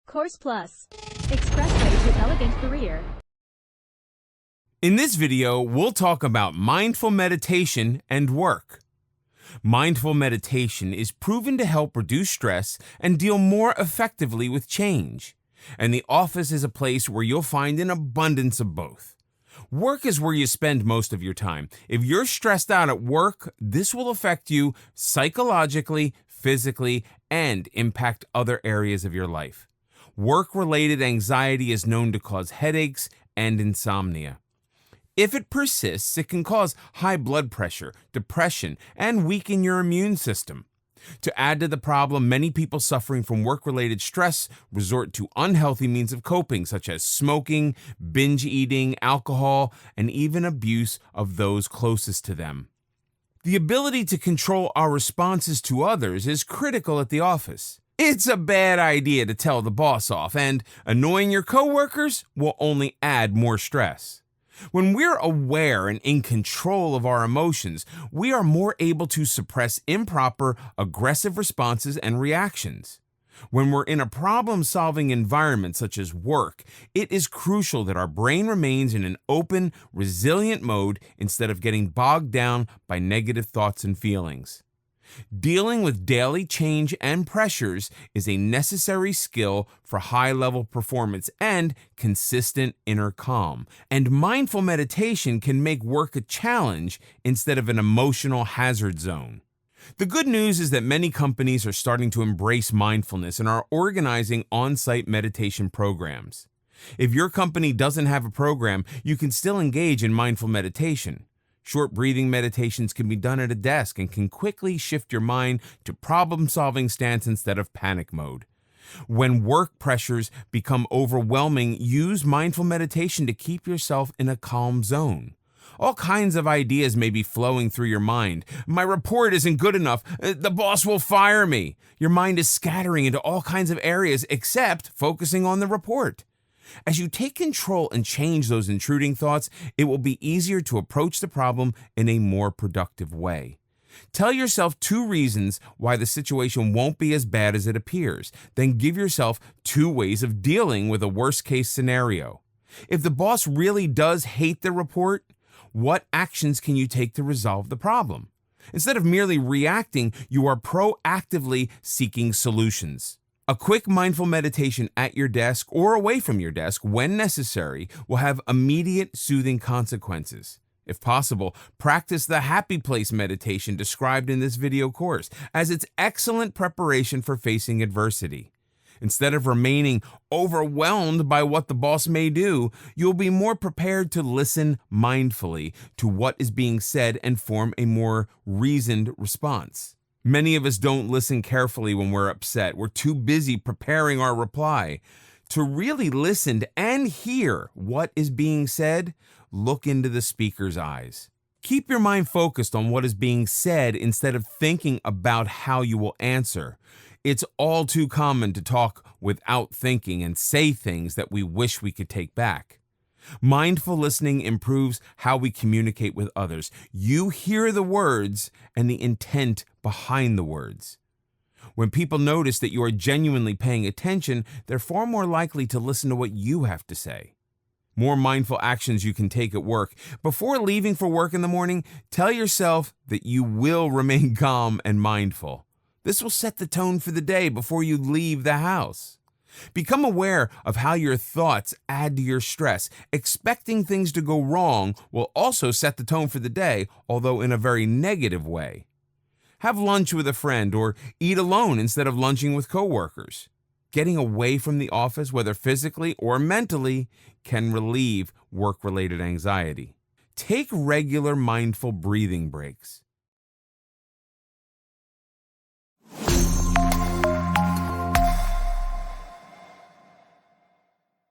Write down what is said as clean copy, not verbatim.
Course Plus. Expressway to elegant career. In this video, we'll talk about mindful meditation and work. Mindful meditation is proven to help reduce stress and deal more effectively with change. And the office is a place where you'll find an abundance of both. Work is where you spend most of your time. If you're stressed out at work, this will affect you psychologically, physically, and impact other areas of your life. Work-related anxiety is known to cause headaches and insomnia. If it persists, it can cause high blood pressure, depression, and weaken your immune system. To add to the problem, many people suffering from work-related stress resort to unhealthy means of coping, such as smoking, binge eating, alcohol, and even abuse of those closest to them. The ability to control our responses to others is critical at the office. It's a bad idea to tell the boss off, and annoying your coworkers will only add more stress. When we're aware and in control of our emotions, we are more able to suppress improper, aggressive responses and reactions. When we're in a problem-solving environment such as work, it is crucial that our brain remains in an open, resilient mode instead of getting bogged down by negative thoughts and feelings. Dealing with daily change and pressures is a necessary skill for high-level performance and consistent inner calm. And mindful meditation can make work a challenge instead of an emotional hazard zone. The good news is that many companies are starting to embrace mindfulness and are organizing on-site meditation programs. If your company doesn't have a program, you can still engage in mindful meditation. Short breathing meditations can be done at a desk and can quickly shift your mind to problem-solving stance instead of panic mode. When work pressures become overwhelming, use mindful meditation to keep yourself in a calm zone. All kinds of ideas may be flowing through your mind. My report isn't good enough. The boss will fire me. Your mind is scattering into all kinds of areas except focusing on the report. As you take control and change those intruding thoughts, it will be easier to approach the problem in a more productive way. Tell yourself 2 reasons why the situation won't be as bad as it appears. Then give yourself 2 ways of dealing with a worst-case scenario. If the boss really does hate the report, what actions can you take to resolve the problem? Instead of merely reacting, you are proactively seeking solutions. A quick mindful meditation at your desk or away from your desk when necessary will have immediate soothing consequences. If possible, practice the happy place meditation described in this video course, as it's excellent preparation for facing adversity. Instead of remaining overwhelmed by what the boss may do, you'll be more prepared to listen mindfully to what is being said and form a more reasoned response. Many of us don't listen carefully when we're upset. We're too busy preparing our reply. To really listen and hear what is being said, look into the speaker's eyes. Keep your mind focused on what is being said instead of thinking about how you will answer. It's all too common to talk without thinking and say things that we wish we could take back. Mindful listening improves how we communicate with others. You hear the words and the intent behind the words. When people notice that you are genuinely paying attention, they're far more likely to listen to what you have to say. More mindful actions you can take at work. Before leaving for work in the morning, tell yourself that you will remain calm and mindful. This will set the tone for the day before you leave the house. Become aware of how your thoughts add to your stress. Expecting things to go wrong will also set the tone for the day, although in a very negative way. Have lunch with a friend or eat alone instead of lunching with coworkers. Getting away from the office, whether physically or mentally, can relieve work-related anxiety. Take regular mindful breathing breaks.